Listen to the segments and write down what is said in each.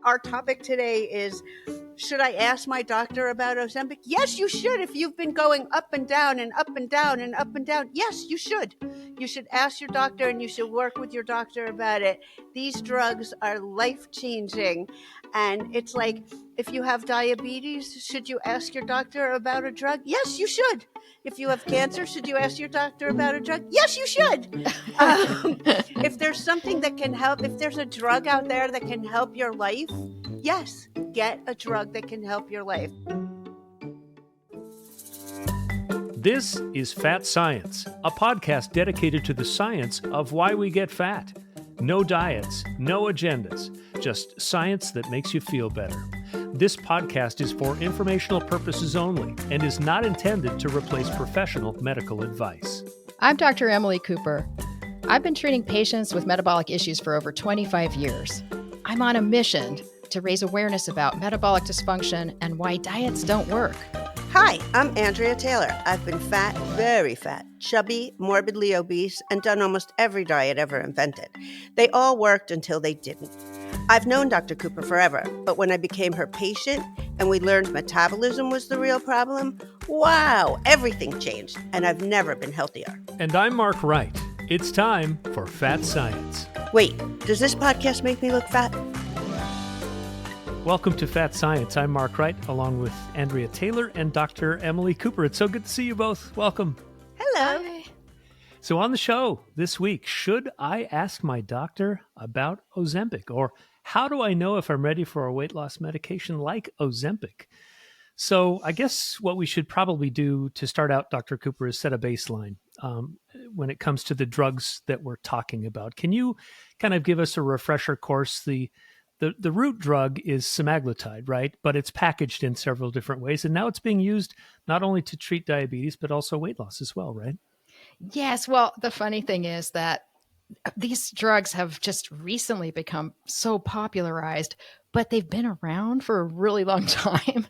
Our topic today is, should I ask my doctor about Ozempic? Yes, you should. If you've been going up and down and up and down and up and down, yes, you should. You should ask your doctor and you should work with your doctor about it. These drugs are life-changing. And it's like, if you have diabetes, should you ask your doctor about a drug? Yes, you should. If you have cancer, should you ask your doctor about a drug? Yes, you should. If there's something that can help, if there's a drug out there that can help your life, yes, get a drug that can help your life. This is Fat Science, a podcast dedicated to the science of why we get fat. No diets, no agendas, just science that makes you feel better. This podcast is for informational purposes only and is not intended to replace professional medical advice. I'm Dr. Emily Cooper. I've been treating patients with metabolic issues for over 25 years. I'm on a mission to raise awareness about metabolic dysfunction and why diets don't work. Hi, I'm Andrea Taylor. I've been fat, very fat, chubby, morbidly obese, and done almost every diet ever invented. They all worked until they didn't. I've known Dr. Cooper forever, but when I became her patient and we learned metabolism was the real problem, wow, everything changed, and I've never been healthier. And I'm Mark Wright. It's time for Fat Science. Wait, does this podcast make me look fat? Welcome to Fat Science. I'm Mark Wright, along with Andrea Taylor and Dr. Emily Cooper. It's so good to see you both. Welcome. Hello. Hi. So on the show this week, should I ask my doctor about Ozempic? Or how do I know if I'm ready for a weight loss medication like Ozempic? So I guess what we should probably do to start out, Dr. Cooper, is set a baseline when it comes to the drugs that we're talking about. Can you kind of give us a refresher course? The root drug is semaglutide, right? But it's packaged in several different ways. And now it's being used not only to treat diabetes, but also weight loss as well, right? Yes. Well, the funny thing is that these drugs have just recently become so popularized, but they've been around for a really long time.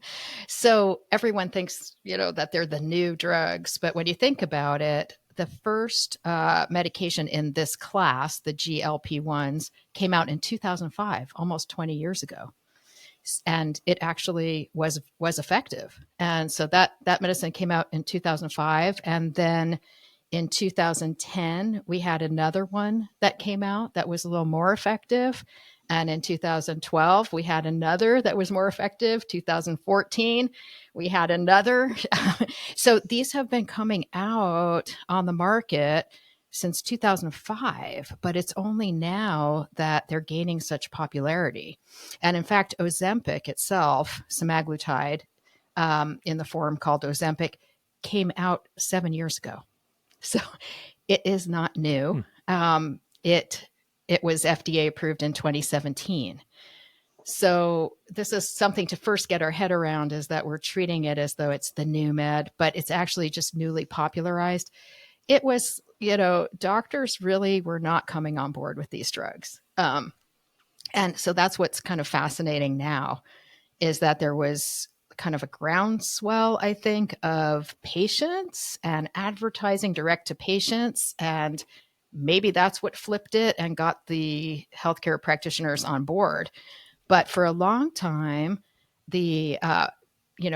So everyone thinks, that they're the new drugs. But when you think about it, the first medication in this class, the GLP-1s, came out in 2005, almost 20 years ago. And it actually was effective. And so that medicine came out in 2005. And then in 2010, we had another one that came out that was a little more effective. And in 2012, we had another that was more effective. 2014, we had another. So these have been coming out on the market since 2005, but it's only now that they're gaining such popularity. And in fact, Ozempic itself, semaglutide, in the form called Ozempic, came out 7 years ago. So it is not new. It was FDA approved in 2017. So this is something to first get our head around, is that we're treating it as though it's the new med, but it's actually just newly popularized. It was, doctors really were not coming on board with these drugs. And so that's what's kind of fascinating now, is that there was kind of a groundswell, I think, of patients and advertising direct to patients. And maybe that's what flipped it and got the healthcare practitioners on board. But for a long time, the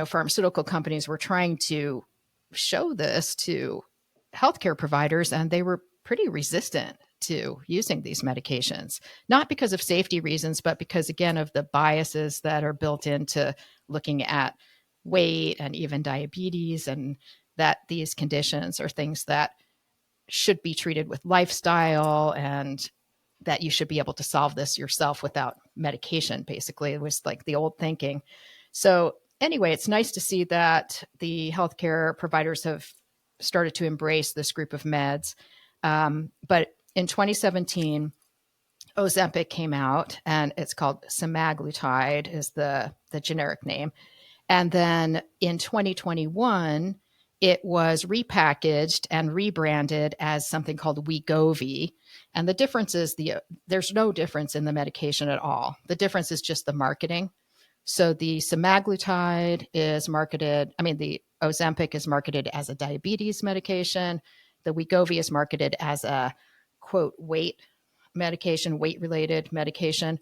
pharmaceutical companies were trying to show this to healthcare providers, and they were pretty resistant to using these medications, not because of safety reasons, but because, again, of the biases that are built into looking at weight and even diabetes, and that these conditions are things that should be treated with lifestyle, and that you should be able to solve this yourself without medication. Basically, it was like the old thinking. So anyway, it's nice to see that the healthcare providers have started to embrace this group of meds. But in 2017, Ozempic came out, and it's called semaglutide is the generic name. And then in 2021, it was repackaged and rebranded as something called Wegovy. And the difference is there's no difference in the medication at all. The difference is just the marketing. So the semaglutide the Ozempic is marketed as a diabetes medication. The Wegovy is marketed as a, quote, weight-related medication.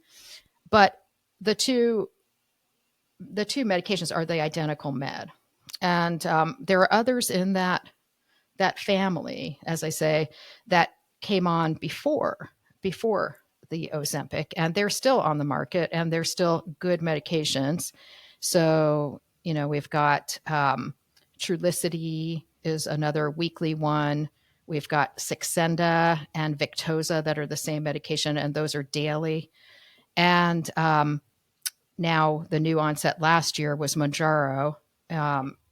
But the two medications are the identical med, and there are others in that family, as I say, that came on before the Ozempic, and they're still on the market, and they're still good medications. So, we've got Trulicity is another weekly one. We've got Saxenda and Victoza that are the same medication, and those are daily. And now the new onset last year was Mounjaro.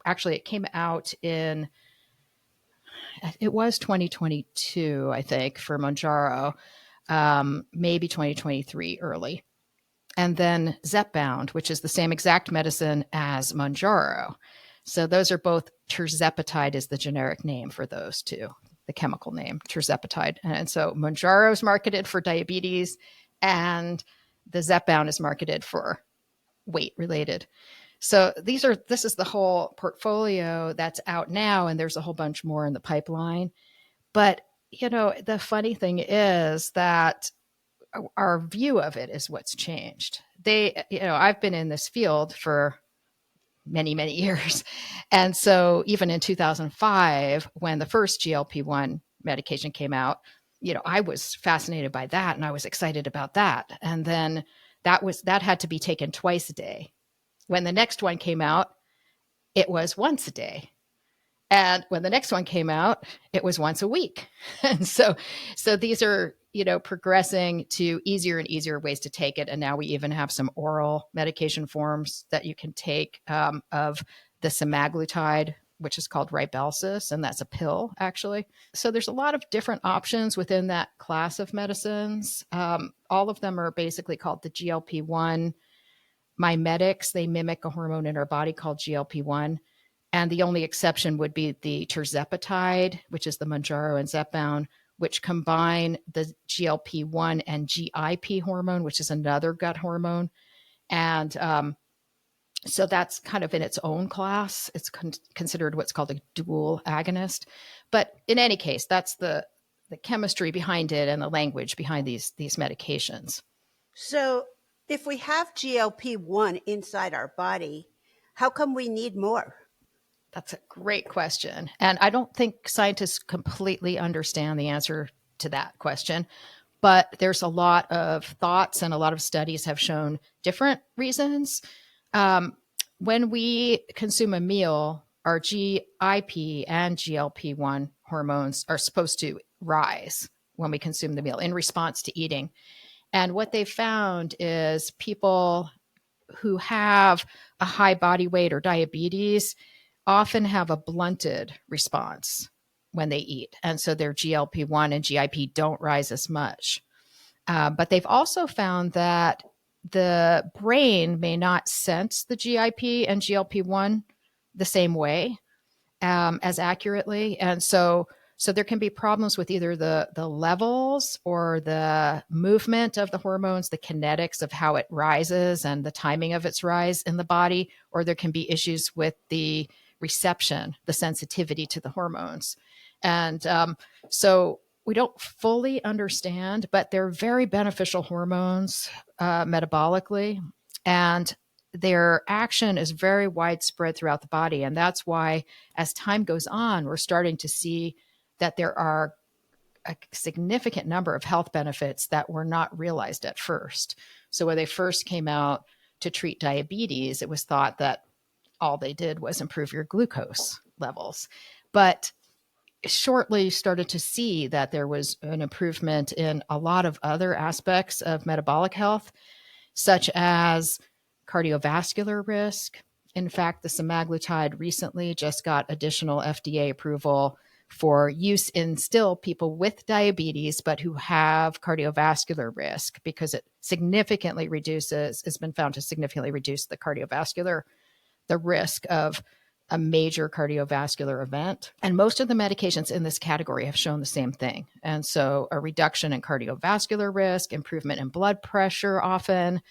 Actually, it came out it was 2022, I think, for Mounjaro, maybe 2023 early. And then Zepbound, which is the same exact medicine as Mounjaro. So those are both, tirzepatide is the generic name for those two, the chemical name, tirzepatide. And so Mounjaro is marketed for diabetes, and the Zepbound is marketed for weight-related. So this is the whole portfolio that's out now, and there's a whole bunch more in the pipeline. But, the funny thing is that our view of it is what's changed. I've been in this field for many, many years. And so even in 2005, when the first GLP-1 medication came out, I was fascinated by that, and I was excited about that. And then that had to be taken twice a day. When the next one came out, it was once a day. And when the next one came out, it was once a week. And so these are, progressing to easier and easier ways to take it. And now we even have some oral medication forms that you can take of the semaglutide, which is called Rybelsus, and that's a pill, actually. So there's a lot of different options within that class of medicines. All of them are basically called the GLP-1 mimetics. They mimic a hormone in our body called GLP-1. And the only exception would be the tirzepatide, which is the Mounjaro and Zepbound, which combine the GLP-1 and GIP hormone, which is another gut hormone. And so that's kind of in its own class. It's considered what's called a dual agonist. But in any case, that's the chemistry behind it and the language behind these medications. So if we have GLP-1 inside our body, how come we need more? That's a great question. And I don't think scientists completely understand the answer to that question. But there's a lot of thoughts, and a lot of studies have shown different reasons. When we consume a meal, our GIP and GLP-1 hormones are supposed to rise when we consume the meal in response to eating. And what they found is people who have a high body weight or diabetes often have a blunted response when they eat. And so their GLP-1 and GIP don't rise as much. But they've also found that the brain may not sense the GIP and GLP-1 the same way as accurately. And so there can be problems with either the levels or the movement of the hormones, the kinetics of how it rises and the timing of its rise in the body, or there can be issues with the reception, the sensitivity to the hormones. And so we don't fully understand, but they're very beneficial hormones metabolically, and their action is very widespread throughout the body. And that's why, as time goes on, we're starting to see that there are a significant number of health benefits that were not realized at first. So when they first came out to treat diabetes, it was thought that all they did was improve your glucose levels. But shortly started to see that there was an improvement in a lot of other aspects of metabolic health, such as cardiovascular risk. In fact, the semaglutide recently just got additional FDA approval for use in still people with diabetes, but who have cardiovascular risk, because it significantly reduces, it's been found to significantly reduce the risk of a major cardiovascular event. And most of the medications in this category have shown the same thing. And so a reduction in cardiovascular risk, improvement in blood pressure often,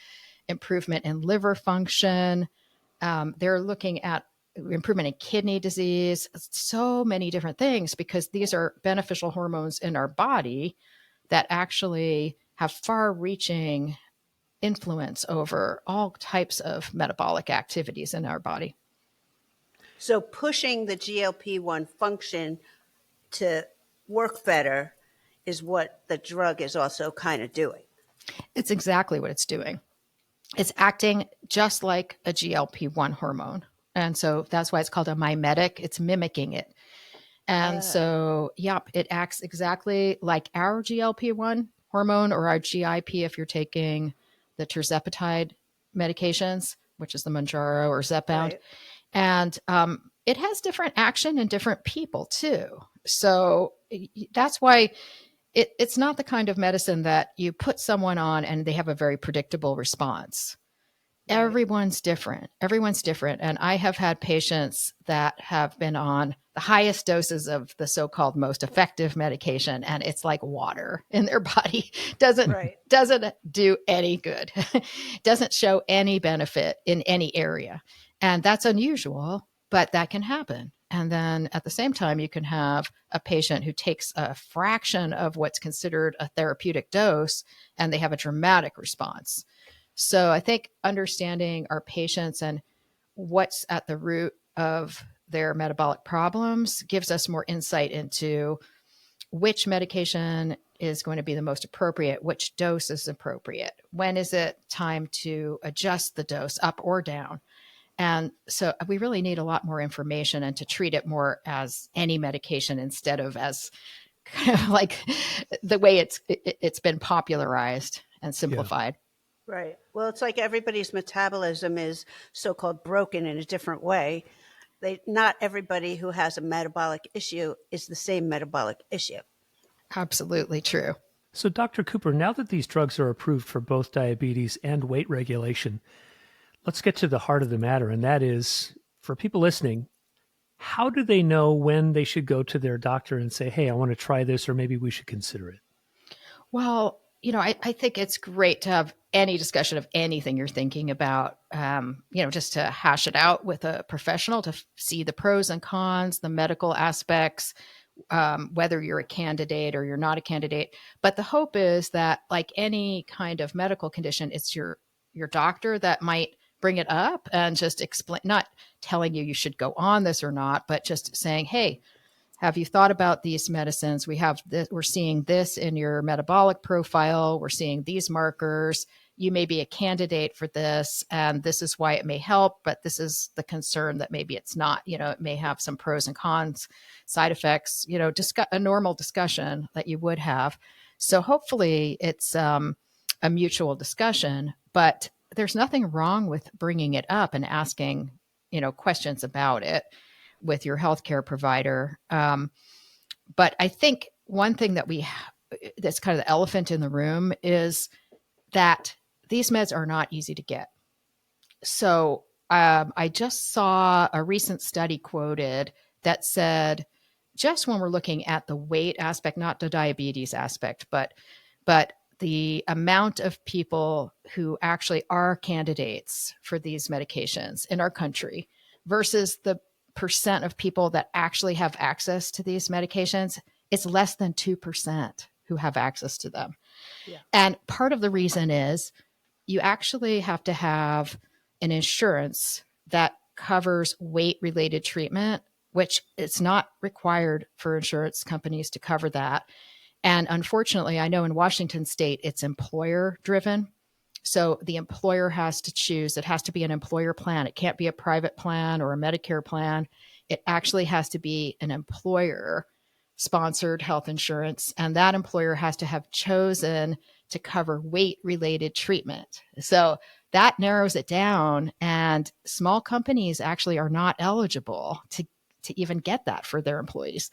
improvement in liver function. They're looking at improvement in kidney disease, so many different things, because these are beneficial hormones in our body that actually have far-reaching influence over all types of metabolic activities in our body. So pushing the GLP-1 function to work better is what the drug is also kind of doing. It's exactly what it's doing. It's acting just like a GLP-1 hormone. And so that's why it's called a mimetic. It's mimicking it. And so, yep, it acts exactly like our GLP-1 hormone or our GIP if you're taking the tirzepatide medications, which is the Mounjaro or Zepbound. Right. And it has different action in different people too. So that's why it's not the kind of medicine that you put someone on and they have a very predictable response. Right. Everyone's different. And I have had patients that have been on the highest doses of the so-called most effective medication, and it's like water in their body. Doesn't do any good. Doesn't show any benefit in any area. And that's unusual, but that can happen. And then at the same time, you can have a patient who takes a fraction of what's considered a therapeutic dose, and they have a dramatic response. So I think understanding our patients and what's at the root of their metabolic problems gives us more insight into which medication is going to be the most appropriate, which dose is appropriate, when is it time to adjust the dose up or down. And so we really need a lot more information and to treat it more as any medication instead of as kind of like the way it's been popularized and simplified. Yeah. Right. Well, it's like everybody's metabolism is so-called broken in a different way. Not everybody who has a metabolic issue is the same metabolic issue. Absolutely true. So, Dr. Cooper, now that these drugs are approved for both diabetes and weight regulation, let's get to the heart of the matter. And that is, for people listening, how do they know when they should go to their doctor and say, hey, I want to try this, or maybe we should consider it? Well, I think it's great to have any discussion of anything you're thinking about, just to hash it out with a professional to see the pros and cons, the medical aspects, whether you're a candidate or you're not a candidate. But the hope is that, like any kind of medical condition, it's your doctor that might bring it up and just explain, not telling you should go on this or not, but just saying, hey, have you thought about these medicines? We have this, we're seeing this in your metabolic profile. We're seeing these markers. You may be a candidate for this, and this is why it may help, but this is the concern that maybe it's not. It may have some pros and cons, side effects, a normal discussion that you would have. So hopefully it's a mutual discussion, but there's nothing wrong with bringing it up and asking, questions about it with your healthcare provider. But I think one thing that's kind of the elephant in the room is that these meds are not easy to get. So I just saw a recent study quoted that said, just when we're looking at the weight aspect, not the diabetes aspect, but the amount of people who actually are candidates for these medications in our country versus the percent of people that actually have access to these medications, it's less than 2% who have access to them. Yeah. And part of the reason is you actually have to have an insurance that covers weight-related treatment, which it's not required for insurance companies to cover that. And unfortunately, I know in Washington state, it's employer-driven. So the employer has to choose. It has to be an employer plan. It can't be a private plan or a Medicare plan. It actually has to be an employer-sponsored health insurance. And that employer has to have chosen to cover weight-related treatment. So that narrows it down. And small companies actually are not eligible to even get that for their employees.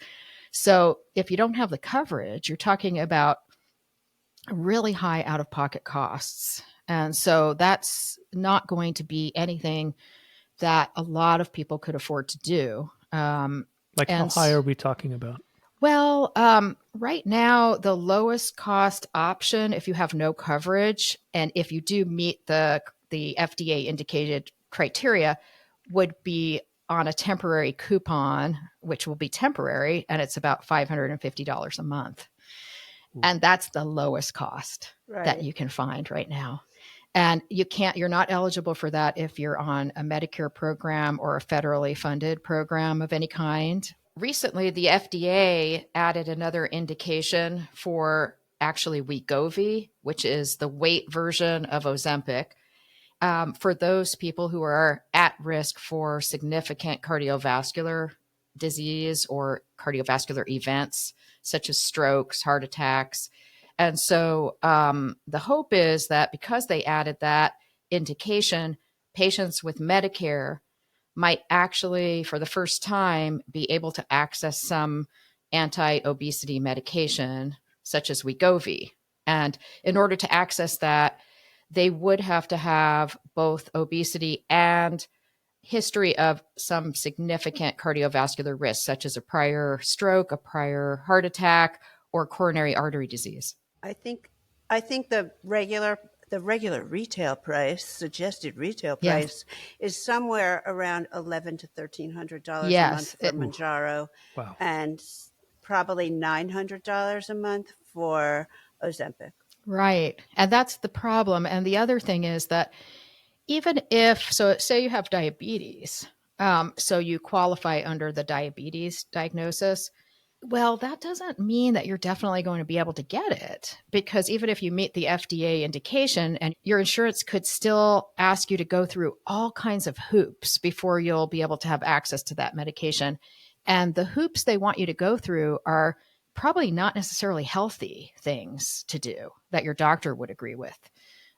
So if you don't have the coverage, you're talking about really high out-of-pocket costs. And so that's not going to be anything that a lot of people could afford to do. How high are we talking about? Well, right now, the lowest cost option, if you have no coverage, and if you do meet the FDA indicated criteria, would be on a temporary coupon, which will be temporary, and it's about $550 a month. Ooh. And that's the lowest cost that you can find right now. And you're not eligible for that if you're on a Medicare program or a federally funded program of any kind. Recently, the FDA added another indication for actually Wegovy, which is the weight version of Ozempic, for those people who are at risk for significant cardiovascular disease or cardiovascular events, such as strokes, heart attacks. And so the hope is that because they added that indication, patients with Medicare might actually, for the first time, be able to access some anti-obesity medication, such as Wegovy. And in order to access that, they would have to have both obesity and history of some significant cardiovascular risk, such as a prior stroke, a prior heart attack, or coronary artery disease. I think the regular retail price, suggested retail Yes. price, is somewhere around $1,100 to $1,300 a month Yes. for Manjaro, Wow. and probably $900 a month for Ozempic. Right. And that's the problem. And the other thing is that even if, so say you have diabetes, so you qualify under the diabetes diagnosis, well, that doesn't mean that you're definitely going to be able to get it, because even if you meet the FDA indication, and your insurance could still ask you to go through all kinds of hoops before you'll be able to have access to that medication. And the hoops they want you to go through are probably not necessarily healthy things to do that your doctor would agree with.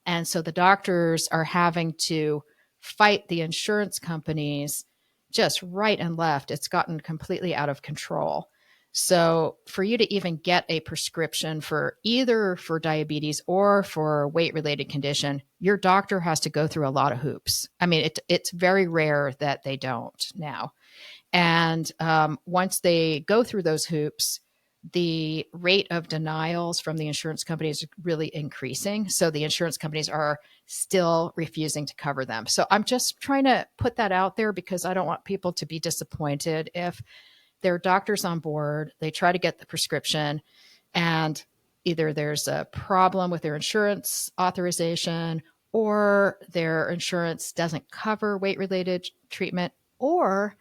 And so the doctors are having to fight the insurance companies just right and left. It's gotten completely out of control. So for you to even get a prescription for either for diabetes or for weight related condition, your doctor has to go through a lot of hoops. I mean, it's very rare that they don't now. And once they go through those hoops, the rate of denials from the insurance companies is really increasing. So the insurance companies are still refusing to cover them. So I'm just trying to put that out there because I don't want people to be disappointed if their doctor's on board, they try to get the prescription, and either there's a problem with their insurance authorization, or their insurance doesn't cover weight-related treatment, or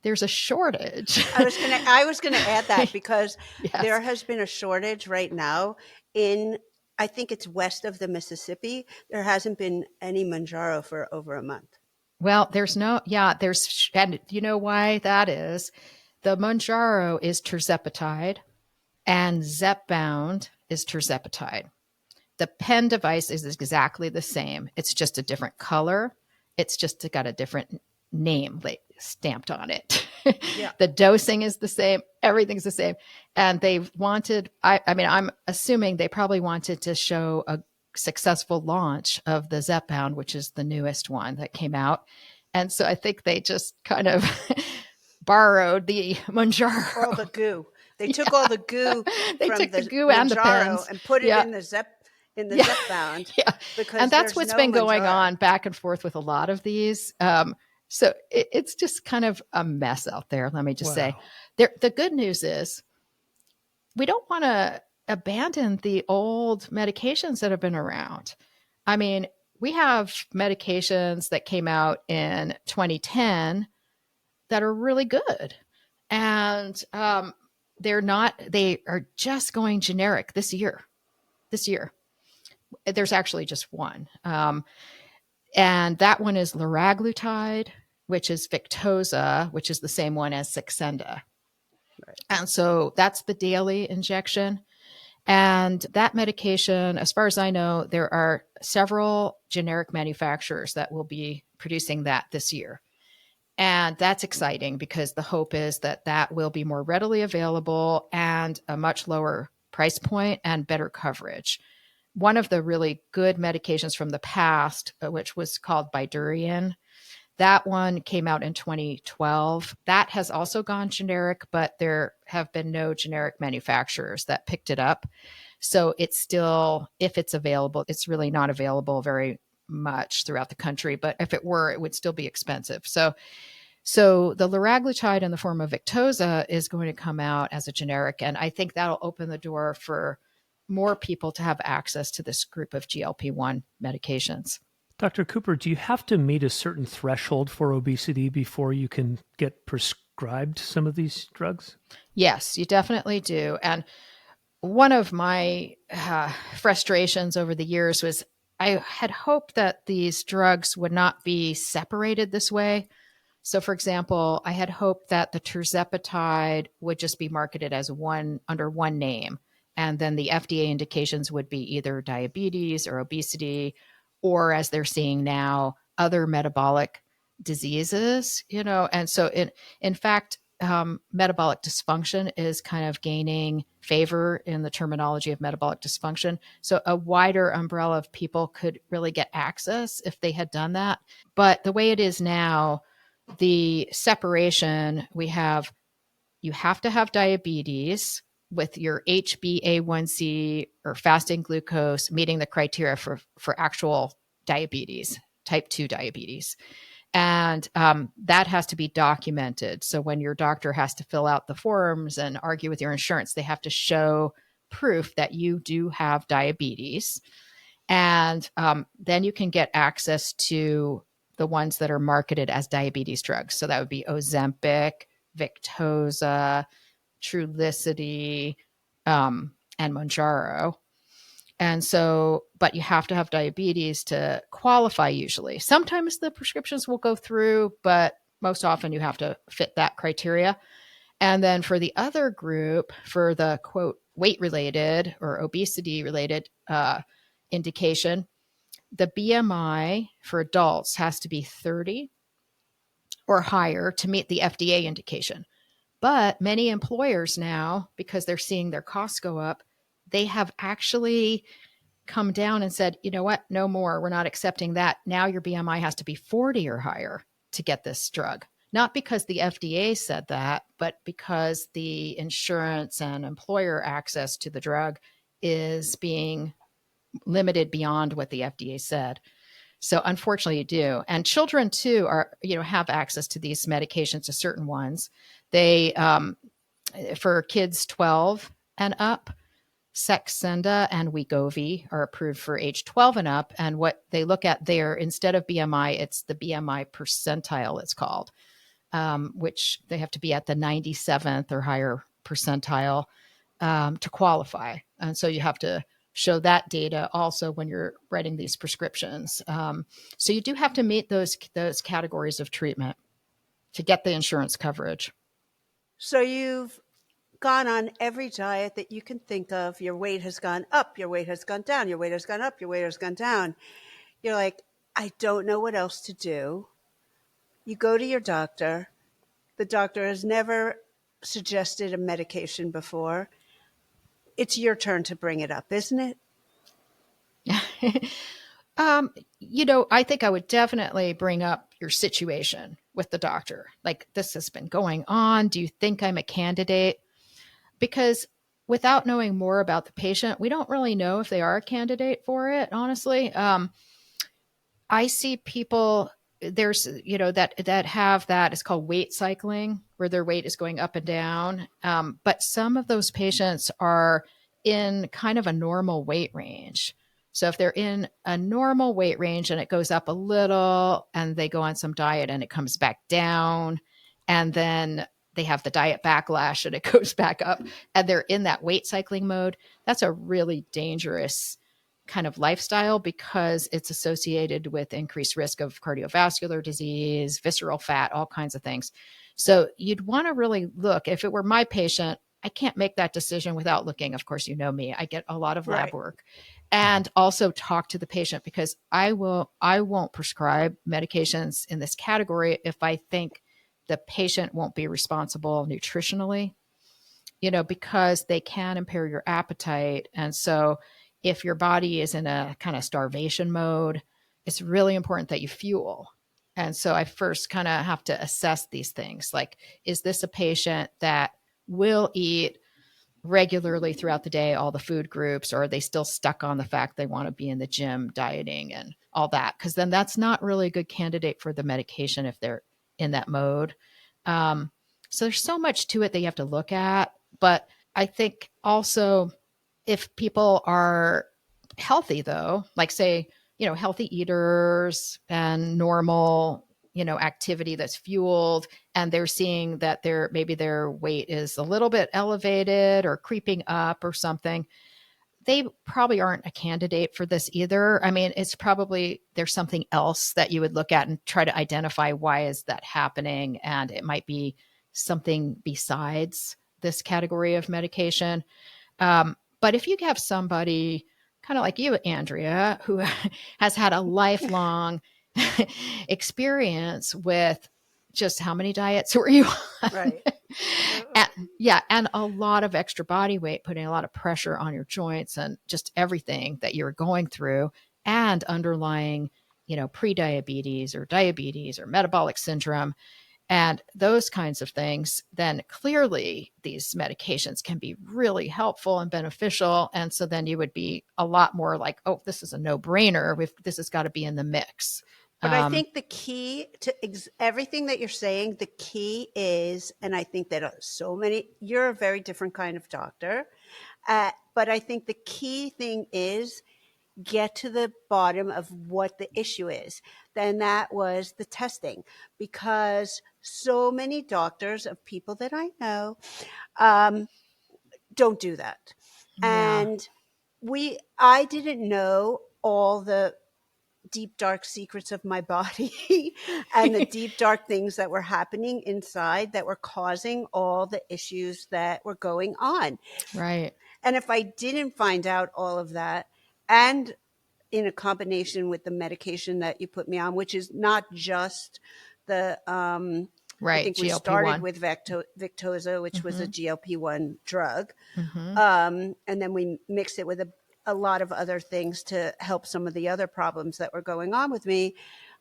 there's a shortage. I was gonna add that because Yes. there has been a shortage right now I think it's west of the Mississippi. There hasn't been any Manjaro for over a month. Well, and you know why that is? The Manjaro is tirzepatide, and Zepbound is tirzepatide. The pen device is exactly the same. It's just a different color. It's just got a different name stamped on it. Yeah. The dosing is the same. Everything's the same. And they wanted, I'm assuming they probably wanted to show a successful launch of the Zepbound, which is the newest one that came out. And so I think they just kind of borrowed the Manjaro. All the goo. They took all the goo They from took the goo Manjaro and the pens and put it Yeah. in the Yeah. Zepbound. Yeah. Because And that's there's what's no been going Manjaro. on back and forth with a lot of these. So it's just kind of a mess out there. Let me just say, the good news is we don't want to abandon the old medications that have been around. I mean, we have medications that came out in 2010 that are really good. And they are just going generic this year. There's actually just one. And that one is liraglutide, which is Victoza, which is the same one as Saxenda. Right. And so that's the daily injection. And that medication, as far as I know, there are several generic manufacturers that will be producing that this year. And that's exciting because the hope is that that will be more readily available and a much lower price point and better coverage. One of the really good medications from the past, which was called Bydureon, that one came out in 2012. That has also gone generic, but there have been no generic manufacturers that picked it up. So it's still, if it's available, it's really not available very much throughout the country. But if it were, it would still be expensive. So the liraglutide in the form of Victoza is going to come out as a generic. And I think that'll open the door for more people to have access to this group of GLP-1 medications. Dr. Cooper, do you have to meet a certain threshold for obesity before you can get prescribed some of these drugs? Yes, you definitely do. And one of my frustrations over the years was I had hoped that these drugs would not be separated this way. So, for example, I had hoped that the tirzepatide would just be marketed as one under one name, and then the FDA indications would be either diabetes or obesity, or as they're seeing now, other metabolic diseases. And so in fact, metabolic dysfunction is kind of gaining favor in the terminology of metabolic dysfunction. So a wider umbrella of people could really get access if they had done that. But the way it is now, the separation we have, you have to have diabetes with your HbA1c or fasting glucose meeting the criteria for actual diabetes, type 2 diabetes. And that has to be documented. So when your doctor has to fill out the forms and argue with your insurance, they have to show proof that you do have diabetes. And then you can get access to the ones that are marketed as diabetes drugs. So that would be Ozempic, Victoza, Trulicity, and Mounjaro. And so, but you have to have diabetes to qualify usually. Sometimes the prescriptions will go through, but most often you have to fit that criteria. And then for the other group, for the quote, weight related or obesity related indication, the BMI for adults has to be 30 or higher to meet the FDA indication. But many employers now, because they're seeing their costs go up, they have actually come down and said, you know what, no more. We're not accepting that. Now your BMI has to be 40 or higher to get this drug. Not because the FDA said that, but because the insurance and employer access to the drug is being limited beyond what the FDA said. So unfortunately you do. And children too are, have access to these medications, to certain ones. They, for kids 12 and up, Saxenda and Wegovy are approved for age 12 and up. And what they look at there, instead of BMI, it's the BMI percentile, it's called, which they have to be at the 97th or higher percentile to qualify. And so you have to show that data also when you're writing these prescriptions. So you do have to meet those categories of treatment to get the insurance coverage. So you've gone on every diet that you can think of. Your weight has gone up, your weight has gone down, your weight has gone up, your weight has gone down. You're like, I don't know what else to do. You go to your doctor. The doctor has never suggested a medication before. It's your turn to bring it up, isn't it? I think I would definitely bring up your situation with the doctor. Like, this has been going on. Do you think I'm a candidate? Because without knowing more about the patient, we don't really know if they are a candidate for it, honestly. I see people, there's, that have that, it's called weight cycling, where their weight is going up and down. But some of those patients are in kind of a normal weight range. So if they're in a normal weight range and it goes up a little and they go on some diet and it comes back down, and then they have the diet backlash and it goes back up, and they're in that weight cycling mode, that's a really dangerous kind of lifestyle because it's associated with increased risk of cardiovascular disease, visceral fat, all kinds of things. So you'd want to really look. If it were my patient, I can't make that decision without looking. Of course, you know me. I get a lot of lab work. And also talk to the patient, because I won't prescribe medications in this category if I think the patient won't be responsible nutritionally, because they can impair your appetite. And so if your body is in a kind of starvation mode, it's really important that you fuel. And so I first kind of have to assess these things. Like, is this a patient that will eat regularly throughout the day, all the food groups, or are they still stuck on the fact they want to be in the gym dieting and all that? Because then that's not really a good candidate for the medication if they're in that mode. So there's so much to it that you have to look at. But I think also if people are healthy, though, like say, healthy eaters and normal, activity that's fueled, and they're seeing that maybe their weight is a little bit elevated or creeping up or something, they probably aren't a candidate for this either. I mean, it's probably there's something else that you would look at and try to identify why is that happening, and it might be something besides this category of medication. But if you have somebody kind of like you, Andrea, who has had a lifelong experience with just how many diets were you on? Right. And a lot of extra body weight, putting a lot of pressure on your joints and just everything that you're going through, and underlying, pre-diabetes or diabetes or metabolic syndrome and those kinds of things, then clearly these medications can be really helpful and beneficial. And so then you would be a lot more like, oh, this is a no-brainer. This has got to be in the mix. But I think the key to everything that you're saying, the key is, and I think that you're a very different kind of doctor, but I think the key thing is get to the bottom of what the issue is. Then that was the testing, because so many doctors of people that I know don't do that. Yeah. And I didn't know all the deep dark secrets of my body and the deep dark things that were happening inside that were causing all the issues that were going on. Right. And if I didn't find out all of that, and in a combination with the medication that you put me on, which is not just the I Right. think we GLP-1. started with Victoza, which was a GLP-1 drug. And then we mixed it with a lot of other things to help some of the other problems that were going on with me.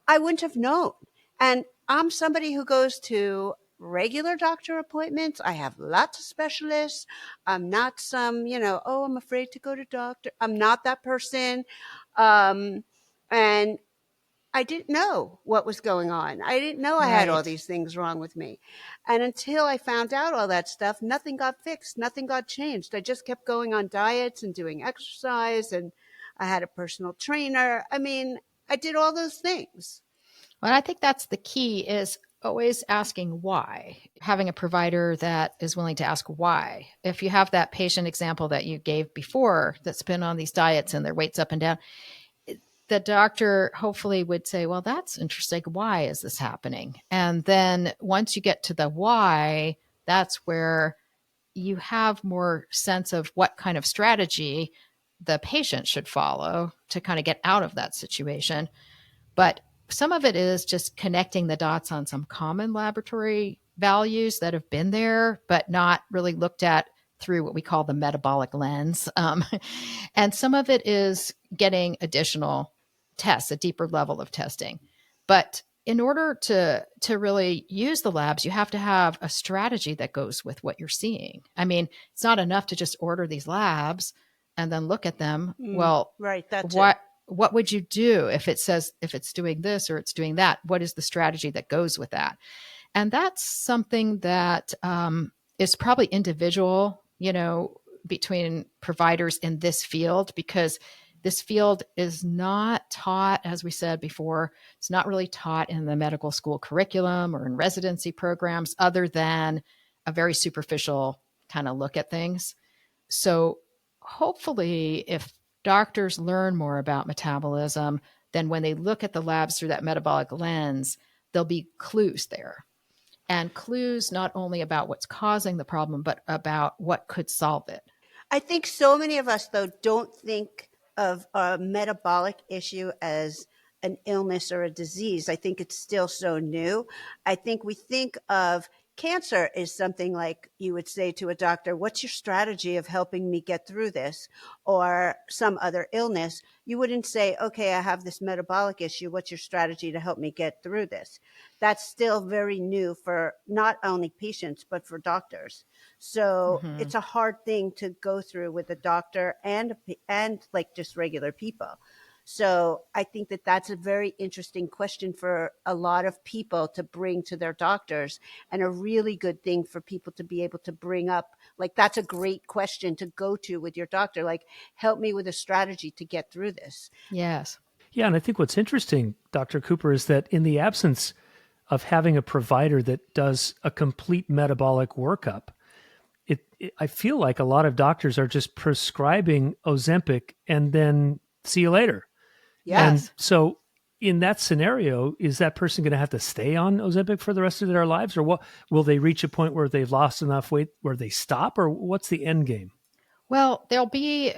I wouldn't have known. And I'm somebody who goes to regular doctor appointments. I have lots of specialists. I'm not some, oh, I'm afraid to go to doctor. I'm not that person. And I didn't know what was going on. I didn't know I had all Right. these things wrong with me. And until I found out all that stuff, nothing got fixed. Nothing got changed. I just kept going on diets and doing exercise, and I had a personal trainer. I mean, I did all those things. Well, I think that's the key, is always asking why, having a provider that is willing to ask why. If you have that patient example that you gave before that's been on these diets and their weight's up and down, the doctor hopefully would say, well, that's interesting. Why is this happening? And then once you get to the why, that's where you have more sense of what kind of strategy the patient should follow to kind of get out of that situation. But some of it is just connecting the dots on some common laboratory values that have been there, but not really looked at through what we call the metabolic lens. And some of it is getting additional tests, a deeper level of testing. But in order to really use the labs, you have to have a strategy that goes with what you're seeing. I mean, it's not enough to just order these labs and then look at them. Well, right. That's what would you do if it says if it's doing this or it's doing that? What is the strategy that goes with that? And that's something that is probably individual, between providers in this field, because this field is not taught, as we said before, it's not really taught in the medical school curriculum or in residency programs, other than a very superficial kind of look at things. So hopefully, if doctors learn more about metabolism, then when they look at the labs through that metabolic lens, there'll be clues there. And clues not only about what's causing the problem, but about what could solve it. I think so many of us, though, don't think of a metabolic issue as an illness or a disease. I think it's still so new. I think we think of cancer as something like you would say to a doctor, what's your strategy of helping me get through this? Or some other illness. You wouldn't say, okay, I have this metabolic issue. What's your strategy to help me get through this? That's still very new for not only patients, but for doctors. So it's a hard thing to go through with a doctor and like just regular people. So I think that that's a very interesting question for a lot of people to bring to their doctors, and a really good thing for people to be able to bring up. Like, that's a great question to go to with your doctor. Like, help me with a strategy to get through this. Yes. Yeah, and I think what's interesting, Dr. Cooper, is that in the absence of having a provider that does a complete metabolic workup, I feel like a lot of doctors are just prescribing Ozempic and then see you later. And Yes. so in that scenario, is that person going to have to stay on Ozempic for the rest of their lives, or what? Will they reach a point where they've lost enough weight where they stop, or what's the end game? Well, there'll be,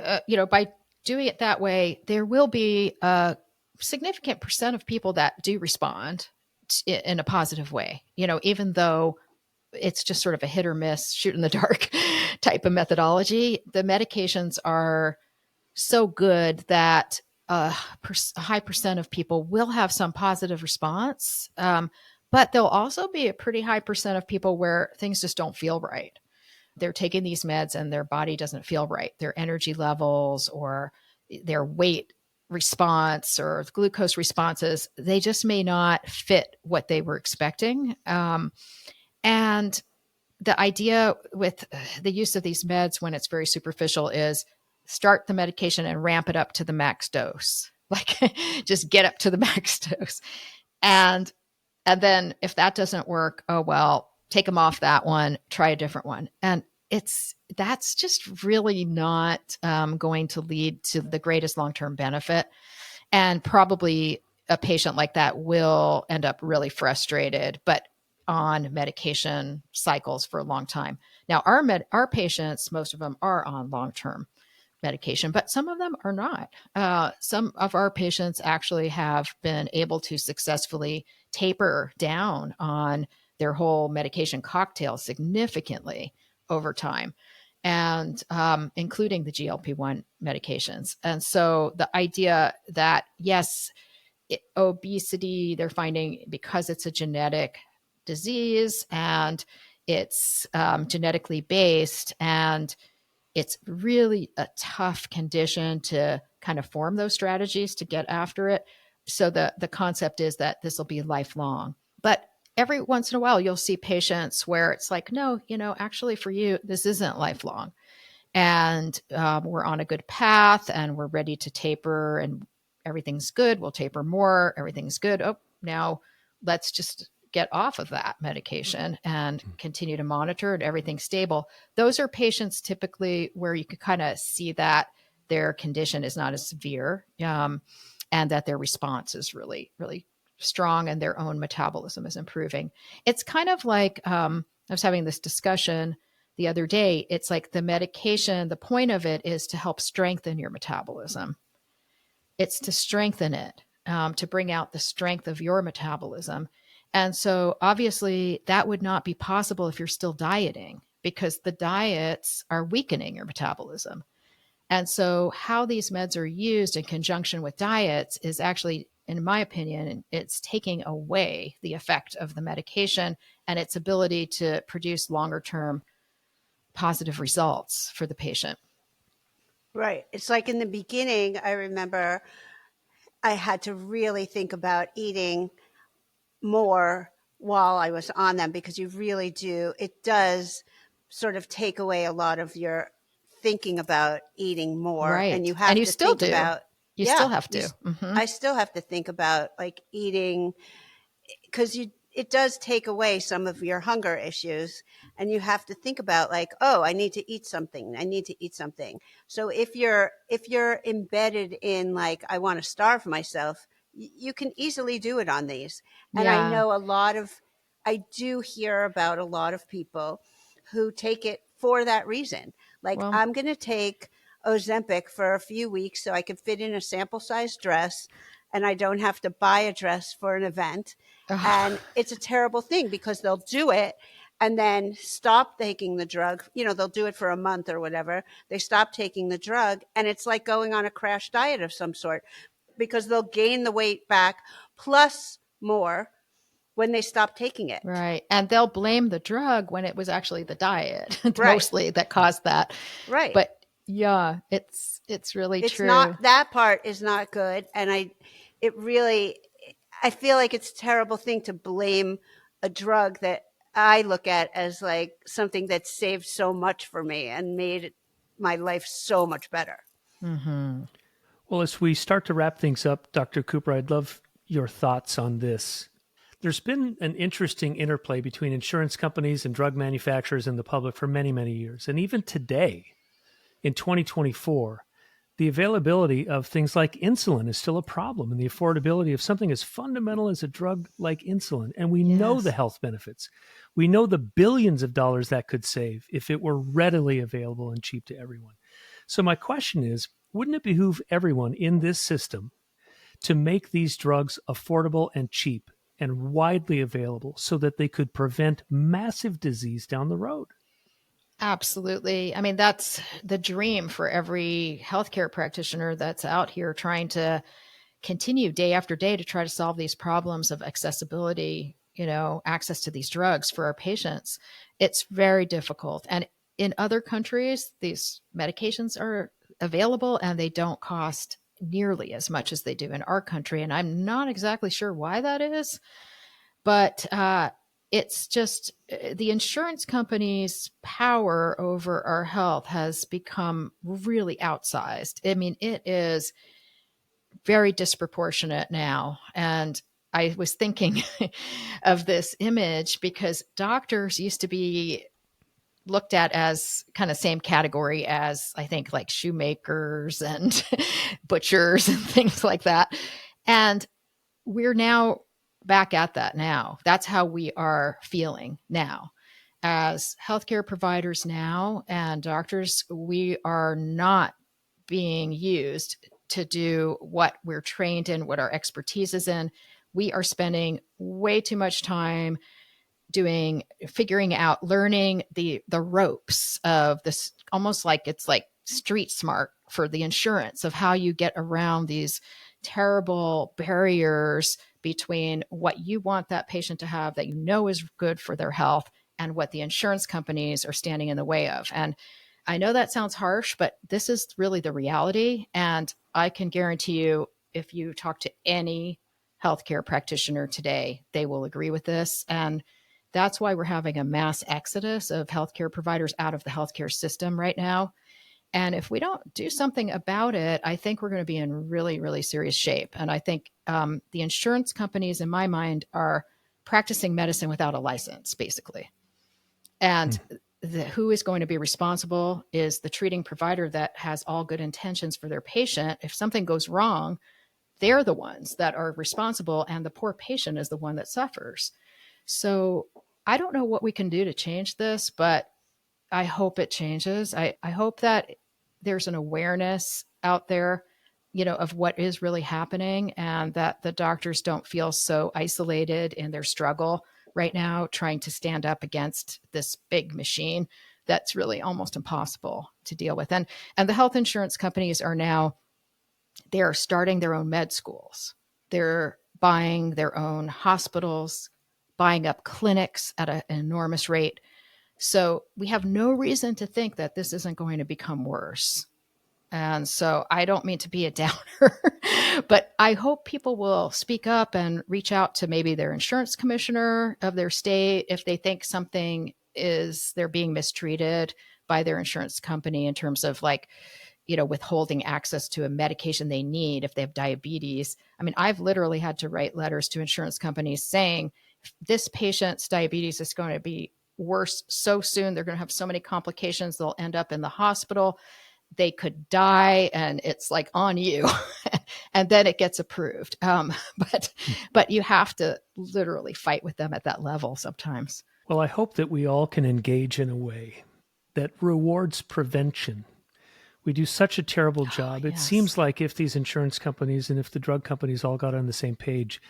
by doing it that way, there will be a significant percent of people that do respond in a positive way, even though it's just sort of a hit or miss, shoot in the dark type of methodology. The medications are so good that a high percent of people will have some positive response. But there'll also be a pretty high percent of people where things just don't feel right. They're taking these meds and their body doesn't feel right. Their energy levels or their weight response or glucose responses, they just may not fit what they were expecting. And the idea with the use of these meds when it's very superficial is start the medication and ramp it up to the max dose. Like just get up to the max dose. And then if that doesn't work, oh well, take them off that one, try a different one. And that's just really not going to lead to the greatest long-term benefit. And probably a patient like that will end up really frustrated, but on medication cycles for a long time. Now, our patients, most of them are on long-term medication, but some of them are not. Some of our patients actually have been able to successfully taper down on their whole medication cocktail significantly over time, and including the GLP-1 medications. And so the idea that, yes, obesity, they're finding because it's a genetic disease and it's genetically based and it's really a tough condition to kind of form those strategies to get after it. So the concept is that this will be lifelong. But every once in a while, you'll see patients where it's like, no, actually for you, this isn't lifelong. And we're on a good path and we're ready to taper and everything's good. We'll taper more. Everything's good. Oh, now let's just get off of that medication and continue to monitor and everything's stable. Those are patients typically where you could kind of see that their condition is not as severe and that their response is really, really strong and their own metabolism is improving. It's kind of like I was having this discussion the other day. It's like the medication, the point of it is to help strengthen your metabolism. It's to strengthen it, to bring out the strength of your metabolism. And so obviously that would not be possible if you're still dieting because the diets are weakening your metabolism. And so how these meds are used in conjunction with diets is actually, in my opinion, it's taking away the effect of the medication and its ability to produce longer term positive results for the patient. Right. It's like in the beginning, I remember I had to really think about eating more while I was on them, because you really do. It does sort of take away a lot of your thinking about eating more. And Right. you And have you to still think do. about, You yeah, still have to. Mm-hmm. I still have to think about like eating, because it does take away some of your hunger issues, and you have to think about like, oh, I need to eat something, so if you're embedded in like, I want to starve myself, you can easily do it on these. And I Yeah. know I do hear about a lot of people who take it for that reason. Like, Well, I'm going to take Ozempic for a few weeks so I can fit in a sample size dress and I don't have to buy a dress for an event. And it's a terrible thing because they'll do it and then stop taking the drug. They'll do it for a month or whatever. They stop taking the drug, and it's like going on a crash diet of some sort, because they'll gain the weight back plus more when they stop taking it. right. And they'll blame the drug when it was actually the diet Right. mostly that caused that. Right. But Yeah, it's really It's true. not, that part is not good, and it really, I feel like it's a terrible thing to blame a drug that I look at as like something that saved so much for me and made my life so much better. Hmm. Well, as we start to wrap things up, Dr. Cooper, I'd love your thoughts on this. There's been an interesting interplay between insurance companies and drug manufacturers and the public for many, many years. And even today, in 2024, the availability of things like insulin is still a problem, and the affordability of something as fundamental as a drug like insulin. And we know the Yes. health benefits. We know the billions of dollars that could save if it were readily available and cheap to everyone. So, my question is, wouldn't it behoove everyone in this system to make these drugs affordable and cheap and widely available so that they could prevent massive disease down the road? Absolutely. I mean, that's the dream for every healthcare practitioner that's out here trying to continue day after day to try to solve these problems of accessibility, access to these drugs for our patients. It's very difficult. And in other countries, these medications are available and they don't cost nearly as much as they do in our country. And I'm not exactly sure why that is, but it's just the insurance company's power over our health has become really outsized. I mean, it is very disproportionate now. And I was thinking of this image because doctors used to be looked at as kind of same category as I think like shoemakers and butchers and things like that. And we're now back at that now. That's how we are feeling now. As healthcare providers now and doctors, we are not being used to do what we're trained in, what our expertise is in. We are spending way too much time figuring out, learning the ropes of this, almost like it's like street smart for the insurance of how you get around these terrible barriers between what you want that patient to have that is good for their health and what the insurance companies are standing in the way of. And I know that sounds harsh, but this is really the reality. And I can guarantee you, if you talk to any healthcare practitioner today, they will agree with this. And that's why we're having a mass exodus of healthcare providers out of the healthcare system right now. And if we don't do something about it, I think we're going to be in really, really serious shape. And I think the insurance companies, in my mind, are practicing medicine without a license, basically. And who is going to be responsible is the treating provider that has all good intentions for their patient. If something goes wrong, they're the ones that are responsible, and the poor patient is the one that suffers. So I don't know what we can do to change this, but I hope it changes. I hope that there's an awareness out there, of what is really happening, and that the doctors don't feel so isolated in their struggle right now, trying to stand up against this big machine that's really almost impossible to deal with. And the health insurance companies are now, they're starting their own med schools. They're buying their own hospitals, buying up clinics at an enormous rate. So we have no reason to think that this isn't going to become worse. And so I don't mean to be a downer, but I hope people will speak up and reach out to maybe their insurance commissioner of their state if they think they're being mistreated by their insurance company in terms of like, withholding access to a medication they need if they have diabetes. I mean, I've literally had to write letters to insurance companies saying this patient's diabetes is going to be worse so soon. They're going to have so many complications. They'll end up in the hospital. They could die, and it's like on you. And then it gets approved. But you have to literally fight with them at that level sometimes. Well, I hope that we all can engage in a way that rewards prevention. We do such a terrible job. It Yes. seems like if these insurance companies and if the drug companies all got on the same page,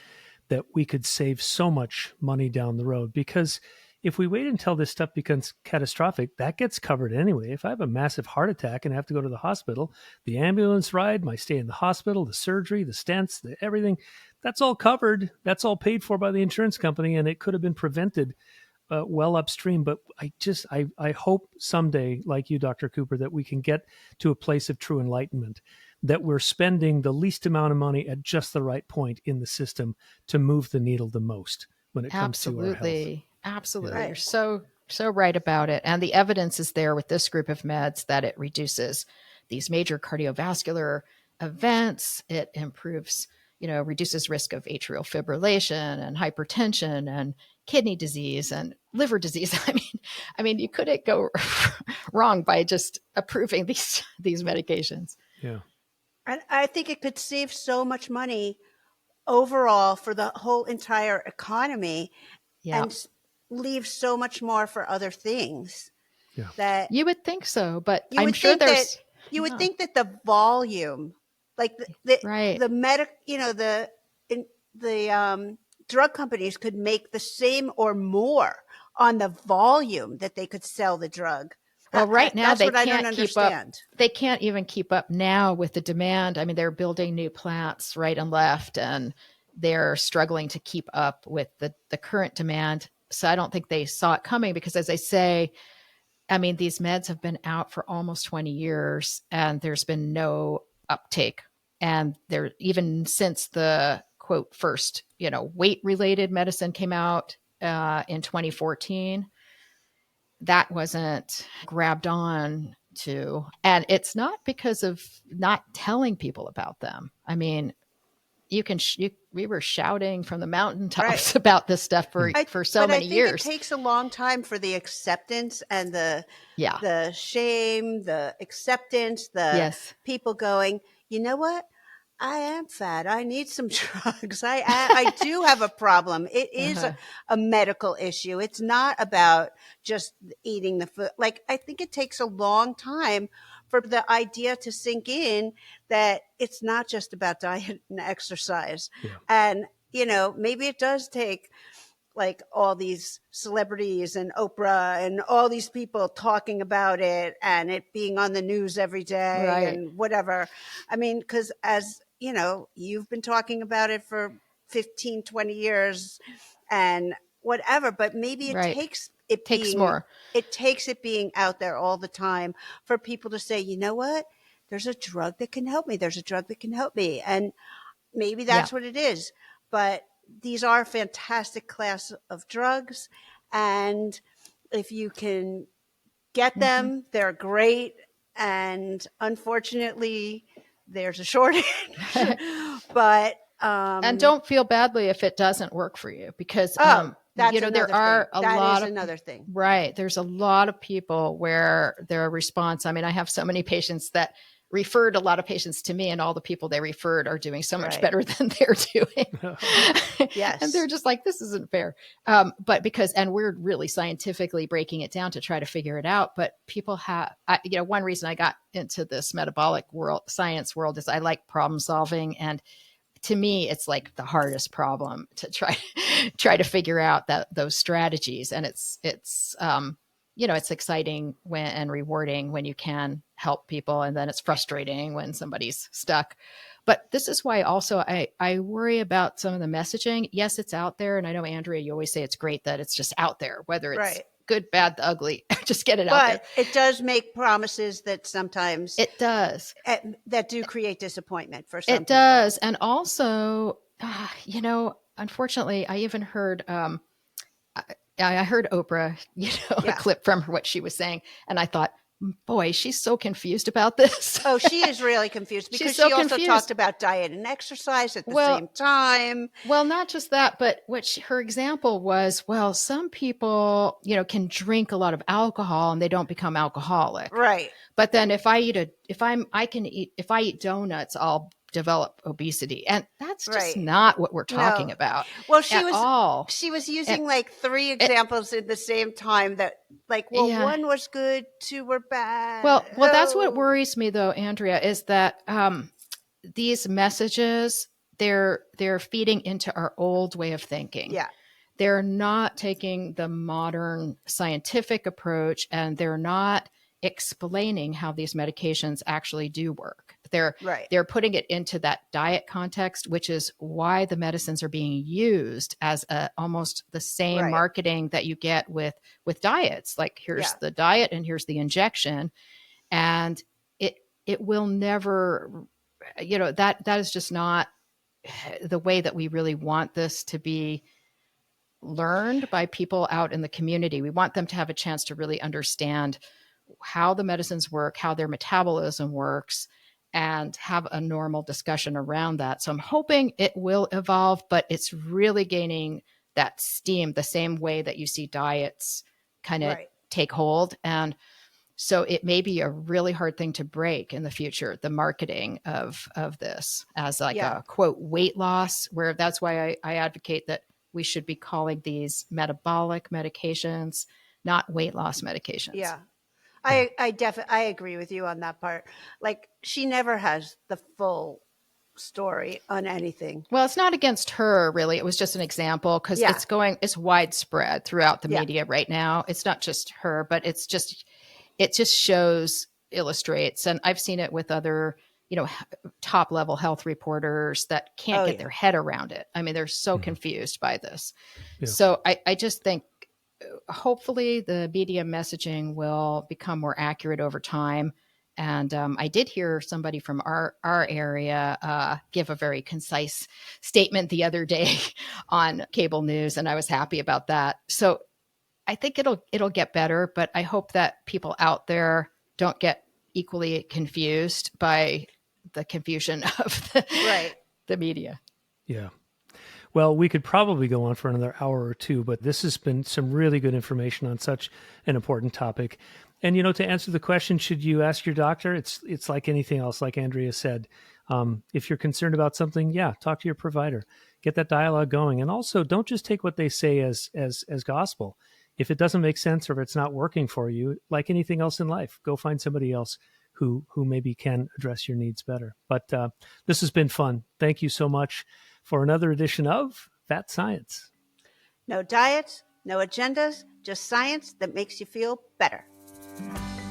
that we could save so much money down the road. Because if we wait until this stuff becomes catastrophic, that gets covered anyway. If I have a massive heart attack and I have to go to the hospital, the ambulance ride, my stay in the hospital, the surgery, the stents, everything, that's all covered. That's all paid for by the insurance company, and it could have been prevented well upstream, but I hope someday, like you, Dr. Cooper, that we can get to a place of true enlightenment, that we're spending the least amount of money at just the right point in the system to move the needle the most when it comes to our health. Absolutely. Yeah. You're so right about it. And the evidence is there with this group of meds that it reduces these major cardiovascular events. It improves, reduces risk of atrial fibrillation and hypertension and kidney disease and liver disease. I mean, you couldn't go wrong by just approving these medications. Yeah. And I think it could save so much money overall for the whole entire economy, Yeah. and leave so much more for other things. Yeah. That you would think so, but you I'm would sure think there's that you would think that the volume, like the right. the drug companies could make the same or more on the volume that they could sell the drug. Well, right now that's they what I don't can't keep up. understand. They can't even keep up now with the demand. I mean, they're building new plants right and left, and they're struggling to keep up with the current demand. So I don't think they saw it coming because, as I say, I mean, these meds have been out for almost 20 years and there's been no uptake. And there, even since the quote first, weight related medicine came out in 2014, that wasn't grabbed on to. And it's not because of not telling people about them. I mean, we were shouting from the mountaintops about this stuff for so many years. I think it takes a long time for the acceptance and the shame, the acceptance, the people going, you know what? I am fat. I need some drugs. I do have a problem. It is a medical issue. It's not about just eating the food. Like, I think it takes a long time for the idea to sink in that it's not just about diet and exercise. Yeah. And, maybe it does take like all these celebrities and Oprah and all these people talking about it and it being on the news every day and whatever. I mean, because as you've been talking about it for 15, 20 years and whatever, but maybe it takes it being out there all the time for people to say, you know what, there's a drug that can help me. There's a drug that can help me. And maybe that's what it is. But these are a fantastic class of drugs. And if you can get them, they're great. And unfortunately, there's a shortage. But and don't feel badly if it doesn't work for you, because there are another thing. Right. There's a lot of people where their response, I mean, I have so many patients that referred a lot of patients to me, and all the people they referred are doing so much better than they're doing. Yes. And they're just like, this isn't fair. But and we're really scientifically breaking it down to try to figure it out. But people have, one reason I got into this metabolic science world is I like problem solving. And to me, it's like the hardest problem to try to figure out those strategies. And it's exciting and rewarding when you can help people. And then it's frustrating when somebody's stuck. But this is why also I worry about some of the messaging. Yes, it's out there. And I know, Andrea, you always say it's great that it's just out there, whether it's good, bad, the ugly, just get it out there. But it does make promises that sometimes it does that do create disappointment for some people. It does. And also, unfortunately, I even heard, I heard Oprah, a clip from what she was saying. And I thought, boy, she's so confused about this. Oh, she is really confused because she also talked about diet and exercise at the same time. Well, not just that, but her example was, some people, can drink a lot of alcohol and they don't become alcoholic. Right. But then if I eat donuts, I'll develop obesity. And that's just not what we're talking about. Well, she was using like three examples at the same time that one was good, two were bad. Well, that's what worries me though, Andrea, is that these messages, they're feeding into our old way of thinking. Yeah. They're not taking the modern scientific approach, and they're not explaining how these medications actually do work. They're putting it into that diet context, which is why the medicines are being used as almost the same marketing that you get with diets. Like, here's the diet and here's the injection. And it will never, that is just not the way that we really want this to be learned by people out in the community. We want them to have a chance to really understand how the medicines work, how their metabolism works, and have a normal discussion around that. So I'm hoping it will evolve, but it's really gaining that steam the same way that you see diets kind of take hold. And so it may be a really hard thing to break in the future, the marketing of this as like a quote weight loss, where that's why I advocate that we should be calling these metabolic medications, not weight loss medications. Yeah. I agree with you on that part. Like, she never has the full story on anything. Well, it's not against her, really. It was just an example, because it's widespread throughout the media right now. It's not just her, but it just illustrates. And I've seen it with other, top level health reporters that can't get their head around it. I mean, they're so confused by this. Yeah. So I just think hopefully the media messaging will become more accurate over time. And I did hear somebody from our area give a very concise statement the other day on cable news, and I was happy about that. So I think it'll get better, but I hope that people out there don't get equally confused by the confusion of the media. Yeah. Well, we could probably go on for another hour or two, but this has been some really good information on such an important topic. And, to answer the question, should you ask your doctor? It's like anything else, like Andrea said. If you're concerned about something, talk to your provider. Get that dialogue going. And also, don't just take what they say as gospel. If it doesn't make sense or if it's not working for you, like anything else in life, go find somebody else who maybe can address your needs better. But this has been fun. Thank you so much for another edition of Fat Science. No diets, no agendas, just science that makes you feel better.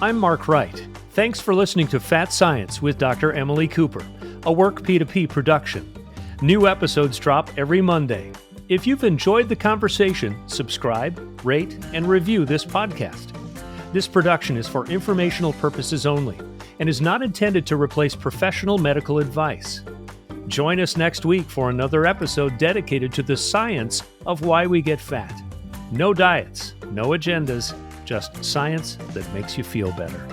I'm Mark Wright. Thanks for listening to Fat Science with Dr. Emily Cooper, a Work P2P production. New episodes drop every Monday. If you've enjoyed the conversation, subscribe, rate, and review this podcast. This production is for informational purposes only and is not intended to replace professional medical advice. Join us next week for another episode dedicated to the science of why we get fat. No diets, no agendas, just science that makes you feel better.